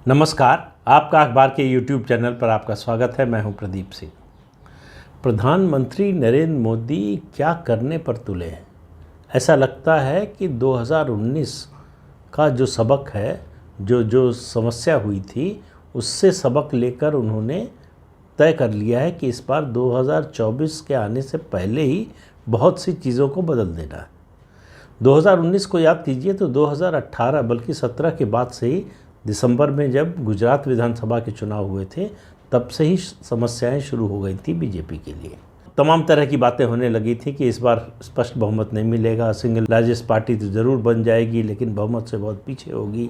नमस्कार, आपका अखबार के YouTube चैनल पर आपका स्वागत है। मैं हूं प्रदीप सिंह। प्रधानमंत्री नरेंद्र मोदी क्या करने पर तुले हैं? ऐसा लगता है कि 2019 का जो सबक है, जो समस्या हुई थी, उससे सबक लेकर उन्होंने तय कर लिया है कि इस बार 2024 के आने से पहले ही बहुत सी चीज़ों को बदल देना है। 2019 को याद कीजिए तो 2018 बल्कि 17 के बाद से ही दिसंबर में जब गुजरात विधानसभा के चुनाव हुए थे, तब से ही समस्याएं शुरू हो गई थी बीजेपी के लिए। तमाम तरह की बातें होने लगी थी कि इस बार स्पष्ट बहुमत नहीं मिलेगा, सिंगल लार्जेस्ट पार्टी तो ज़रूर बन जाएगी लेकिन बहुमत से बहुत पीछे होगी।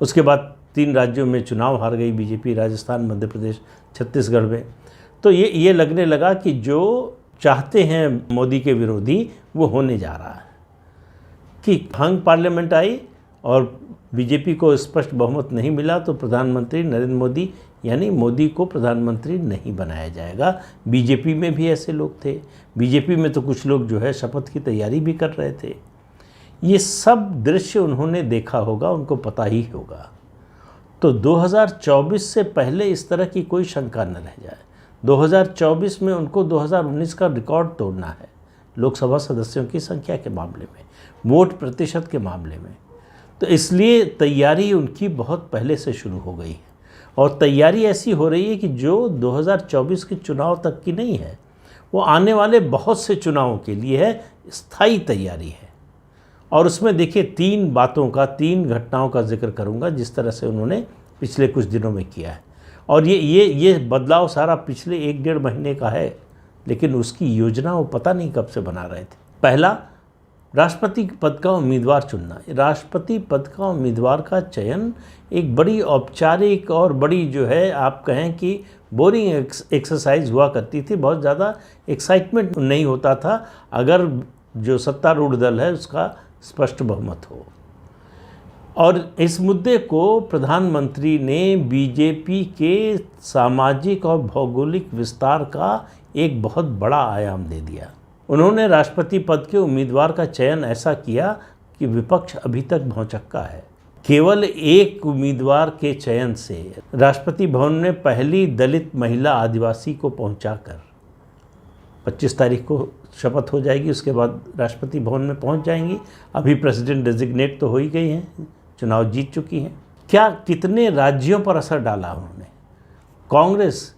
उसके बाद 3 राज्यों में चुनाव हार गई बीजेपी, राजस्थान, मध्य प्रदेश, छत्तीसगढ़ में। तो ये लगने लगा कि जो चाहते हैं मोदी के विरोधी वो होने जा रहा है कि हंग पार्लियामेंट आई और बीजेपी को स्पष्ट बहुमत नहीं मिला तो प्रधानमंत्री नरेंद्र मोदी यानी मोदी को प्रधानमंत्री नहीं बनाया जाएगा। बीजेपी में भी ऐसे लोग थे, बीजेपी में तो कुछ लोग जो है शपथ की तैयारी भी कर रहे थे। ये सब दृश्य उन्होंने देखा होगा, उनको पता ही होगा। तो 2024 से पहले इस तरह की कोई शंका न रह जाए। 2024 में उनको 2019 का रिकॉर्ड तोड़ना है, लोकसभा सदस्यों की संख्या के मामले में, वोट प्रतिशत के मामले में। तो इसलिए तैयारी उनकी बहुत पहले से शुरू हो गई है और तैयारी ऐसी हो रही है कि जो 2024 के चुनाव तक की नहीं है, वो आने वाले बहुत से चुनावों के लिए है, स्थायी तैयारी है। और उसमें देखिए 3 बातों का, 3 घटनाओं का जिक्र करूंगा जिस तरह से उन्होंने पिछले कुछ दिनों में किया है। और ये बदलाव सारा पिछले 1-1.5 महीने का है, लेकिन उसकी योजना वो पता नहीं कब से बना रहे थे। पहला, राष्ट्रपति पद का उम्मीदवार चुनना। राष्ट्रपति पद का उम्मीदवार का चयन एक बड़ी औपचारिक और बड़ी जो है आप कहें कि बोरिंग एक्सरसाइज हुआ करती थी। बहुत ज़्यादा एक्साइटमेंट नहीं होता था अगर जो सत्तारूढ़ दल है उसका स्पष्ट बहुमत हो। और इस मुद्दे को प्रधानमंत्री ने बीजेपी के सामाजिक और भौगोलिक विस्तार का एक बहुत बड़ा आयाम दे दिया। उन्होंने राष्ट्रपति पद के उम्मीदवार का चयन ऐसा किया कि विपक्ष अभी तक भौंचक्का है। केवल एक उम्मीदवार के चयन से राष्ट्रपति भवन में पहली दलित महिला आदिवासी को पहुंचाकर 25 तारीख को शपथ हो जाएगी, उसके बाद राष्ट्रपति भवन में पहुंच जाएंगी। अभी प्रेसिडेंट डेजिग्नेट तो हो ही गई हैं, चुनाव जीत चुकी हैं। क्या कितने राज्यों पर असर डाला उन्होंने? कांग्रेस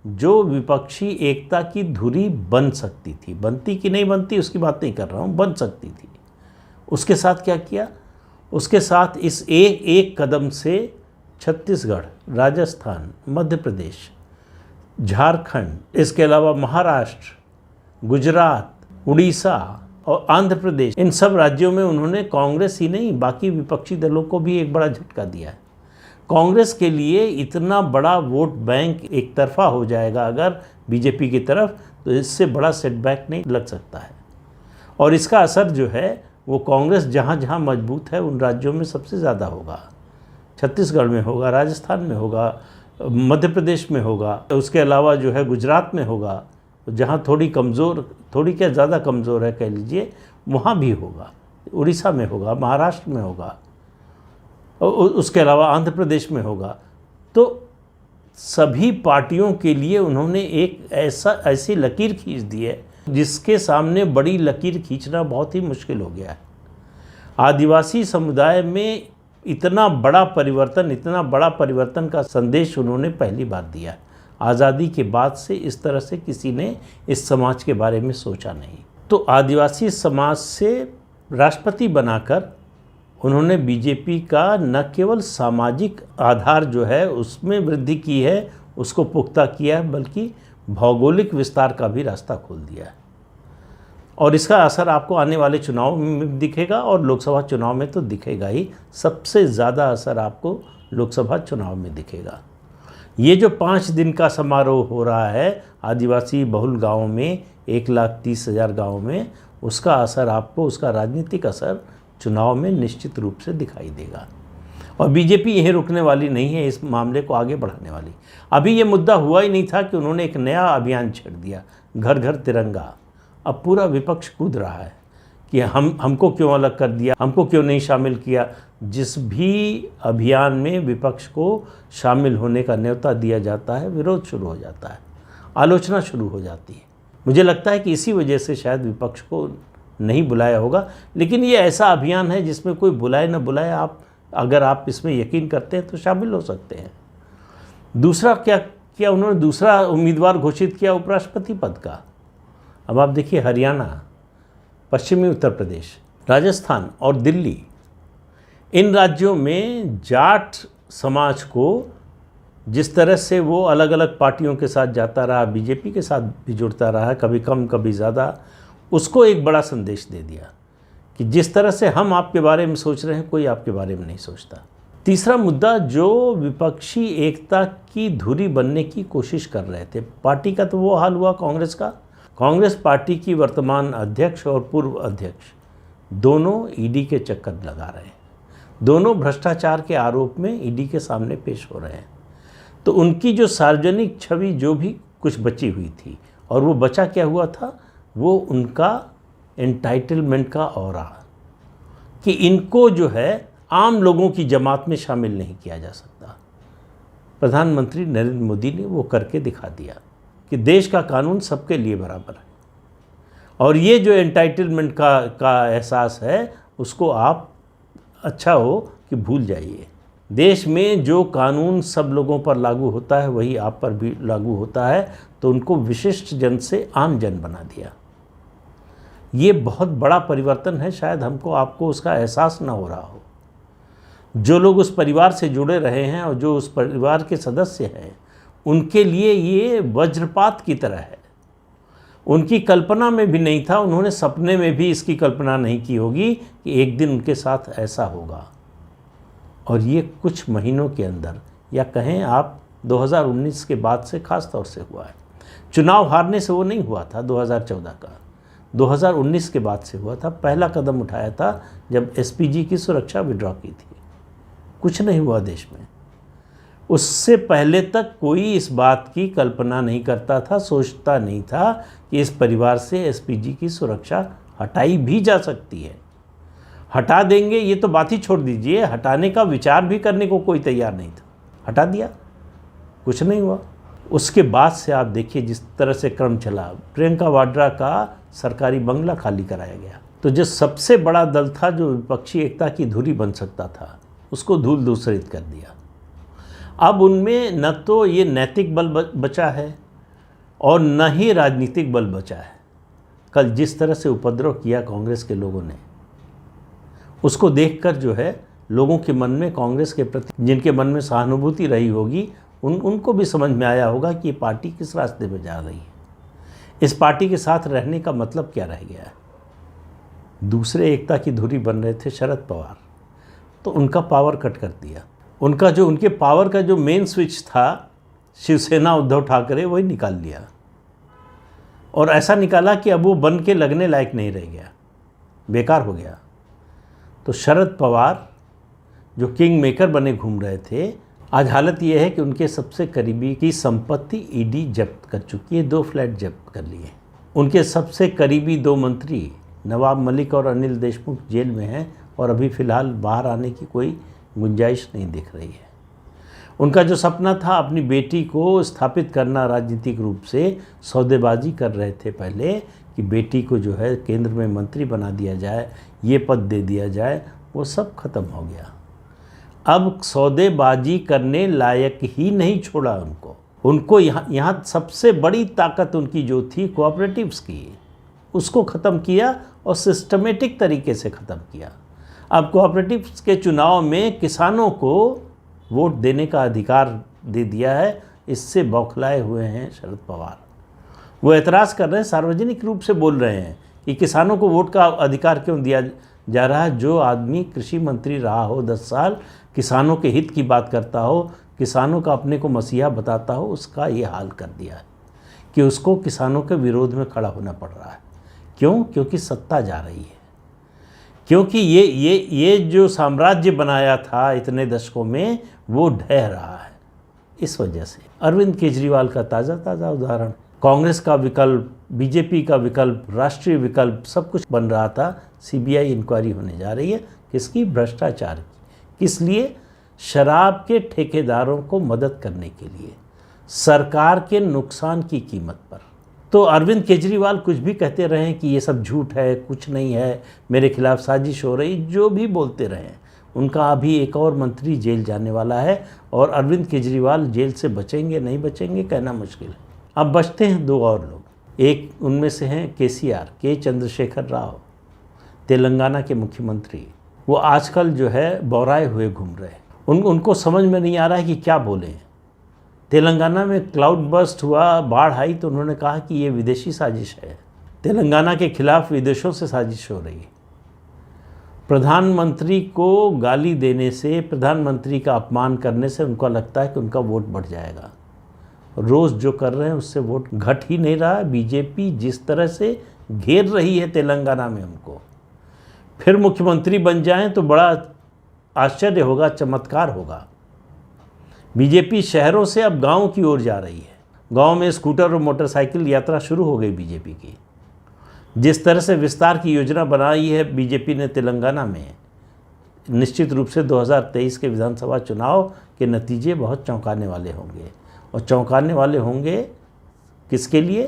जो विपक्षी एकता की धुरी बन सकती थी, बनती कि नहीं बनती उसकी बात नहीं कर रहा हूँ, बन सकती थी, उसके साथ क्या किया? उसके साथ इस एक कदम से छत्तीसगढ़, राजस्थान, मध्य प्रदेश, झारखंड, इसके अलावा महाराष्ट्र, गुजरात, उड़ीसा और आंध्र प्रदेश, इन सब राज्यों में उन्होंने कांग्रेस ही नहीं बाकी विपक्षी दलों को भी एक बड़ा झटका दिया है। कांग्रेस के लिए इतना बड़ा वोट बैंक एक तरफा हो जाएगा अगर बीजेपी की तरफ, तो इससे बड़ा सेटबैक नहीं लग सकता है। और इसका असर जो है वो कांग्रेस जहाँ जहाँ मजबूत है उन राज्यों में सबसे ज़्यादा होगा। छत्तीसगढ़ में होगा, राजस्थान में होगा, मध्य प्रदेश में होगा, उसके अलावा जो है गुजरात में होगा, जहाँ थोड़ी कमज़ोर, थोड़ी क्या ज़्यादा कमज़ोर है कह लीजिए, वहाँ भी होगा, उड़ीसा में होगा, महाराष्ट्र में होगा, उसके अलावा आंध्र प्रदेश में होगा। तो सभी पार्टियों के लिए उन्होंने एक ऐसी लकीर खींच दी है जिसके सामने बड़ी लकीर खींचना बहुत ही मुश्किल हो गया है। आदिवासी समुदाय में इतना बड़ा परिवर्तन का संदेश उन्होंने पहली बार दिया। आज़ादी के बाद से इस तरह से किसी ने इस समाज के बारे में सोचा नहीं। तो आदिवासी समाज से राष्ट्रपति बनाकर उन्होंने बीजेपी का न केवल सामाजिक आधार जो है उसमें वृद्धि की है, उसको पुख्ता किया है, बल्कि भौगोलिक विस्तार का भी रास्ता खोल दिया है। और इसका असर आपको आने वाले चुनाव में दिखेगा और लोकसभा चुनाव में तो दिखेगा ही। सबसे ज़्यादा असर आपको लोकसभा चुनाव में दिखेगा। ये जो 5 दिन का समारोह हो रहा है आदिवासी बहुल गाँव में, 1,30,000 गाँव में, उसका असर आपको, उसका राजनीतिक असर चुनाव में निश्चित रूप से दिखाई देगा। और बीजेपी यहीं रुकने वाली नहीं है, इस मामले को आगे बढ़ाने वाली। अभी ये मुद्दा हुआ ही नहीं था कि उन्होंने एक नया अभियान छेड़ दिया, घर घर तिरंगा। अब पूरा विपक्ष कूद रहा है कि हमको क्यों अलग कर दिया, हमको क्यों नहीं शामिल किया। जिस भी अभियान में विपक्ष को शामिल होने का न्योता दिया जाता है, विरोध शुरू हो जाता है, आलोचना शुरू हो जाती है। मुझे लगता है कि इसी वजह से शायद विपक्ष को नहीं बुलाया होगा। लेकिन ये ऐसा अभियान है जिसमें कोई बुलाए न बुलाए, अगर आप इसमें यकीन करते हैं तो शामिल हो सकते हैं। दूसरा क्या उन्होंने दूसरा उम्मीदवार घोषित किया उपराष्ट्रपति पद का। अब आप देखिए, हरियाणा, पश्चिमी उत्तर प्रदेश, राजस्थान और दिल्ली, इन राज्यों में जाट समाज को जिस तरह से वो अलग अलग पार्टियों के साथ जाता रहा, बीजेपी के साथ भी जुड़ता रहा, कभी कम कभी ज़्यादा, उसको एक बड़ा संदेश दे दिया कि जिस तरह से हम आपके बारे में सोच रहे हैं, कोई आपके बारे में नहीं सोचता। तीसरा मुद्दा, जो विपक्षी एकता की धुरी बनने की कोशिश कर रहे थे, पार्टी का तो वो हाल हुआ कांग्रेस का। कांग्रेस पार्टी की वर्तमान अध्यक्ष और पूर्व अध्यक्ष दोनों ईडी के चक्कर लगा रहे हैं, दोनों भ्रष्टाचार के आरोप में ईडी के सामने पेश हो रहे हैं। तो उनकी जो सार्वजनिक छवि जो भी कुछ बची हुई थी, और वो बचा क्या हुआ था, वो उनका एंटाइटलमेंट का ऑरा, कि इनको जो है आम लोगों की जमात में शामिल नहीं किया जा सकता। प्रधानमंत्री नरेंद्र मोदी ने वो करके दिखा दिया कि देश का कानून सबके लिए बराबर है, और ये जो एंटाइटलमेंट का एहसास है, उसको आप अच्छा हो कि भूल जाइए। देश में जो कानून सब लोगों पर लागू होता है वही आप पर भी लागू होता है, तो उनको विशिष्ट जन से आम जन बना दिया। ये बहुत बड़ा परिवर्तन है, शायद हमको आपको उसका एहसास ना हो रहा हो। जो लोग उस परिवार से जुड़े रहे हैं और जो उस परिवार के सदस्य हैं, उनके लिए ये वज्रपात की तरह है। उनकी कल्पना में भी नहीं था, उन्होंने सपने में भी इसकी कल्पना नहीं की होगी कि एक दिन उनके साथ ऐसा होगा। और ये कुछ महीनों के अंदर, या कहें आप 2019 के बाद से ख़ास तौर से हुआ है। चुनाव हारने से वो नहीं हुआ था 2014 का, 2019 के बाद से हुआ था। पहला कदम उठाया था जब एसपीजी की सुरक्षा विड्रॉ की थी। कुछ नहीं हुआ देश में। उससे पहले तक कोई इस बात की कल्पना नहीं करता था, सोचता नहीं था कि इस परिवार से एसपीजी की सुरक्षा हटाई भी जा सकती है। हटा देंगे ये तो बात ही छोड़ दीजिए, हटाने का विचार भी करने को कोई तैयार नहीं था। हटा दिया, कुछ नहीं हुआ। उसके बाद से आप देखिए जिस तरह से क्रम चला, प्रियंका वाड्रा का सरकारी बंगला खाली कराया गया। तो जो सबसे बड़ा दल था जो विपक्षी एकता की धुरी बन सकता था, उसको धूल धूसरित कर दिया। अब उनमें न तो ये नैतिक बल बचा है और न ही राजनीतिक बल बचा है। कल जिस तरह से उपद्रव किया कांग्रेस के लोगों ने, उसको देखकर जो है लोगों के मन में, कांग्रेस के प्रति जिनके मन में सहानुभूति रही होगी, उनको भी समझ में आया होगा कि ये पार्टी किस रास्ते पर जा रही है, इस पार्टी के साथ रहने का मतलब क्या रह गया है। दूसरे एकता की धुरी बन रहे थे शरद पवार, तो उनका पावर कट कर दिया। उनके पावर का जो मेन स्विच था शिवसेना उद्धव ठाकरे, वही निकाल लिया। और ऐसा निकाला कि अब वो बन के लगने लायक नहीं रह गया, बेकार हो गया। तो शरद पवार जो किंग मेकर बने घूम रहे थे, आज हालत ये है कि उनके सबसे करीबी की संपत्ति ईडी जब्त कर चुकी है। 2 फ्लैट जब्त कर लिए। उनके सबसे करीबी 2 मंत्री नवाब मलिक और अनिल देशमुख जेल में हैं और अभी फ़िलहाल बाहर आने की कोई गुंजाइश नहीं दिख रही है। उनका जो सपना था अपनी बेटी को स्थापित करना राजनीतिक रूप से, सौदेबाजी कर रहे थे पहले कि बेटी को जो है केंद्र में मंत्री बना दिया जाए, ये पद दे दिया जाए, वो सब खत्म हो गया। अब सौदेबाजी करने लायक ही नहीं छोड़ा उनको यहाँ सबसे बड़ी ताकत उनकी जो थी कोऑपरेटिव्स की, उसको ख़त्म किया और सिस्टमेटिक तरीके से ख़त्म किया। अब कोऑपरेटिव्स के चुनाव में किसानों को वोट देने का अधिकार दे दिया है। इससे बौखलाए हुए हैं शरद पवार। वो एतराज़ कर रहे हैं, सार्वजनिक रूप से बोल रहे हैं कि किसानों को वोट का अधिकार क्यों दिया जा रहा है। जो आदमी कृषि मंत्री रहा हो 10 साल, किसानों के हित की बात करता हो, किसानों का अपने को मसीहा बताता हो, उसका ये हाल कर दिया है कि उसको किसानों के विरोध में खड़ा होना पड़ रहा है। क्यों? क्योंकि सत्ता जा रही है, क्योंकि ये जो साम्राज्य बनाया था इतने दशकों में, वो ढह रहा है। इस वजह से अरविंद केजरीवाल का ताज़ा उदाहरण, कांग्रेस का विकल्प, बीजेपी का विकल्प, राष्ट्रीय विकल्प, सब कुछ बन रहा था। सीबीआई इंक्वायरी होने जा रही है, किसकी? भ्रष्टाचार की। किस लिए? शराब के ठेकेदारों को मदद करने के लिए, सरकार के नुकसान की कीमत पर। तो अरविंद केजरीवाल कुछ भी कहते रहें कि ये सब झूठ है, कुछ नहीं है, मेरे खिलाफ साजिश हो रही, जो भी बोलते रहें, उनका अभी एक और मंत्री जेल जाने वाला है और अरविंद केजरीवाल जेल से बचेंगे नहीं बचेंगे कहना मुश्किल है। अब बचते हैं दो और लोग। एक उनमें से हैं KCR, के चंद्रशेखर राव, तेलंगाना के मुख्यमंत्री। वो आजकल जो है बौराए हुए घूम रहे हैं। उनको समझ में नहीं आ रहा है कि क्या बोलें। तेलंगाना में क्लाउड बर्स्ट हुआ, बाढ़ आई, तो उन्होंने कहा कि ये विदेशी साजिश है, तेलंगाना के खिलाफ विदेशों से साजिश हो रही है। प्रधानमंत्री को गाली देने से, प्रधानमंत्री का अपमान करने से उनको लगता है कि उनका वोट बढ़ जाएगा। रोज़ जो कर रहे हैं उससे वोट घट ही नहीं रहा। बीजेपी जिस तरह से घेर रही है तेलंगाना में उनको, फिर मुख्यमंत्री बन जाएं तो बड़ा आश्चर्य होगा, चमत्कार होगा। बीजेपी शहरों से अब गांव की ओर जा रही है। गांव में स्कूटर और मोटरसाइकिल यात्रा शुरू हो गई बीजेपी की। जिस तरह से विस्तार की योजना बनाई है बीजेपी ने तेलंगाना में, निश्चित रूप से 2023 के विधानसभा चुनाव के नतीजे बहुत चौंकाने वाले होंगे। और चौंकाने वाले होंगे किसके लिए?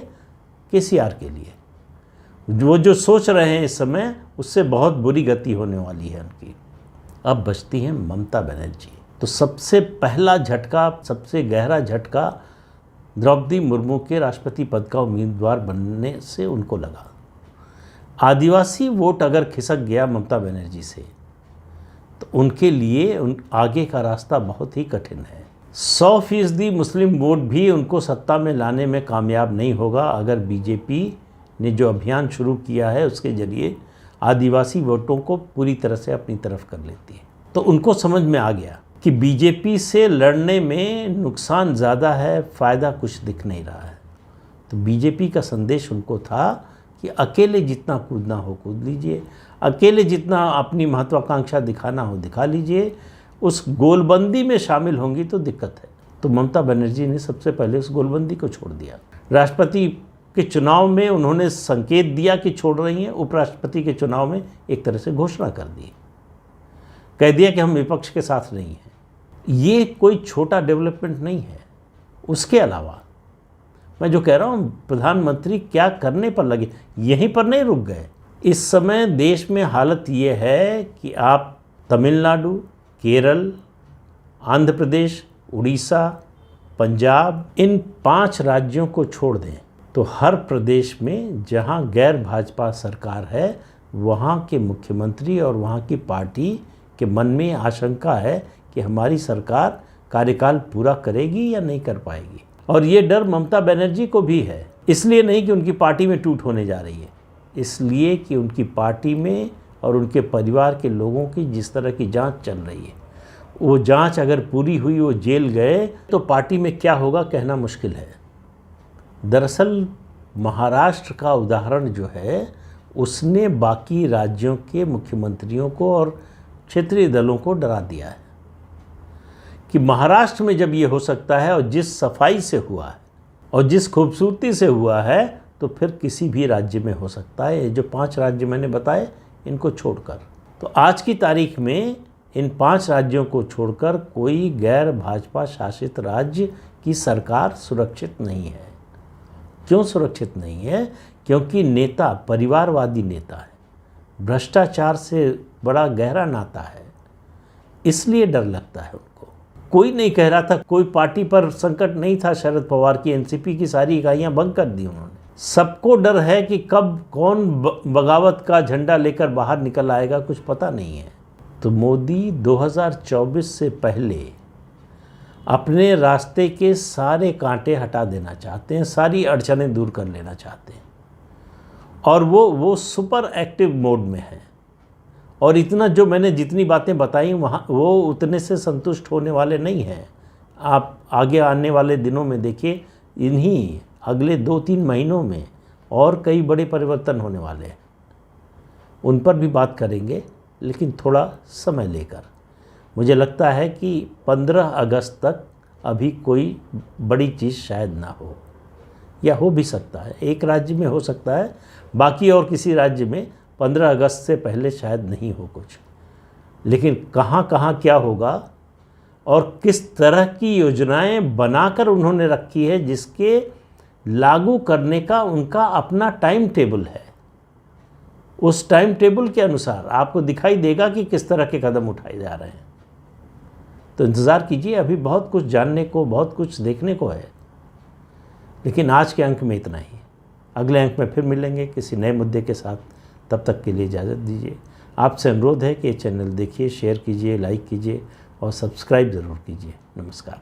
KCR के लिए। वो जो सोच रहे हैं इस समय, उससे बहुत बुरी गति होने वाली है उनकी। अब बचती हैं ममता बनर्जी। तो सबसे पहला झटका, सबसे गहरा झटका द्रौपदी मुर्मू के राष्ट्रपति पद का उम्मीदवार बनने से उनको लगा। आदिवासी वोट अगर खिसक गया ममता बनर्जी से, तो उनके लिए आगे का रास्ता बहुत ही कठिन है। 100% मुस्लिम वोट भी उनको सत्ता में लाने में कामयाब नहीं होगा अगर बीजेपी ने जो अभियान शुरू किया है उसके जरिए आदिवासी वोटों को पूरी तरह से अपनी तरफ कर लेती है। तो उनको समझ में आ गया कि बीजेपी से लड़ने में नुकसान ज़्यादा है, फ़ायदा कुछ दिख नहीं रहा है। तो बीजेपी का संदेश उनको था कि अकेले जितना कूदना हो कूद लीजिए, अकेले जितना अपनी महत्वाकांक्षा दिखाना हो दिखा लीजिए, उस गोलबंदी में शामिल होंगी तो दिक्कत है। तो ममता बनर्जी ने सबसे पहले उस गोलबंदी को छोड़ दिया। राष्ट्रपति के चुनाव में उन्होंने संकेत दिया कि छोड़ रही हैं, उपराष्ट्रपति के चुनाव में एक तरह से घोषणा कर दी, कह दिया कि हम विपक्ष के साथ नहीं हैं। ये कोई छोटा डेवलपमेंट नहीं है। उसके अलावा मैं जो कह रहा हूँ, प्रधानमंत्री क्या करने पर लगे, यहीं पर नहीं रुक गए। इस समय देश में हालत ये है कि आप तमिलनाडु, केरल, आंध्र प्रदेश, उड़ीसा, पंजाब, इन 5 राज्यों को छोड़ दें तो हर प्रदेश में जहाँ गैर भाजपा सरकार है, वहाँ के मुख्यमंत्री और वहाँ की पार्टी के मन में आशंका है कि हमारी सरकार कार्यकाल पूरा करेगी या नहीं कर पाएगी। और ये डर ममता बनर्जी को भी है, इसलिए नहीं कि उनकी पार्टी में टूट होने जा रही है, इसलिए कि उनकी पार्टी में और उनके परिवार के लोगों की जिस तरह की जांच चल रही है, वो जांच अगर पूरी हुई, वो जेल गए, तो पार्टी में क्या होगा कहना मुश्किल है। दरअसल महाराष्ट्र का उदाहरण जो है, उसने बाकी राज्यों के मुख्यमंत्रियों को और क्षेत्रीय दलों को डरा दिया है कि महाराष्ट्र में जब ये हो सकता है और जिस सफाई से हुआ है और जिस खूबसूरती से हुआ है, तो फिर किसी भी राज्य में हो सकता है। ये जो 5 राज्य मैंने बताए, इनको छोड़कर, तो आज की तारीख में इन 5 राज्यों को छोड़कर कोई गैर भाजपा शासित राज्य की सरकार सुरक्षित नहीं है। क्यों सुरक्षित नहीं है? क्योंकि नेता परिवारवादी नेता है, भ्रष्टाचार से बड़ा गहरा नाता है, इसलिए डर लगता है उनको। कोई नहीं कह रहा था, कोई पार्टी पर संकट नहीं था शरद पवार की, एनसीपी की सारी इकाइयां भंग कर दी उन्होंने। सबको डर है कि कब कौन बगावत का झंडा लेकर बाहर निकल आएगा, कुछ पता नहीं है। तो मोदी 2024 से पहले अपने रास्ते के सारे कांटे हटा देना चाहते हैं, सारी अड़चनें दूर कर लेना चाहते हैं, और वो सुपर एक्टिव मोड में है। और इतना जो मैंने जितनी बातें बताई वहाँ, वो उतने से संतुष्ट होने वाले नहीं हैं। आप आगे आने वाले दिनों में देखिए, इन्हीं अगले 2-3 महीनों में और कई बड़े परिवर्तन होने वाले हैं, उन पर भी बात करेंगे, लेकिन थोड़ा समय लेकर। मुझे लगता है कि 15 अगस्त तक अभी कोई बड़ी चीज़ शायद ना हो, या हो भी सकता है, एक राज्य में हो सकता है, बाकी और किसी राज्य में 15 अगस्त से पहले शायद नहीं हो कुछ। लेकिन कहाँ कहाँ क्या होगा और किस तरह की योजनाएं बनाकर उन्होंने रखी है, जिसके लागू करने का उनका अपना टाइम टेबल है। उस टाइम टेबल के अनुसार आपको दिखाई देगा कि किस तरह के कदम उठाए जा रहे हैं। तो इंतज़ार कीजिए, अभी बहुत कुछ जानने को, बहुत कुछ देखने को है। लेकिन आज के अंक में इतना ही। अगले अंक में फिर मिलेंगे किसी नए मुद्दे के साथ। तब तक के लिए इजाज़त दीजिए। आपसे अनुरोध है कि ये चैनल देखिए, शेयर कीजिए, लाइक कीजिए और सब्सक्राइब ज़रूर कीजिए। नमस्कार।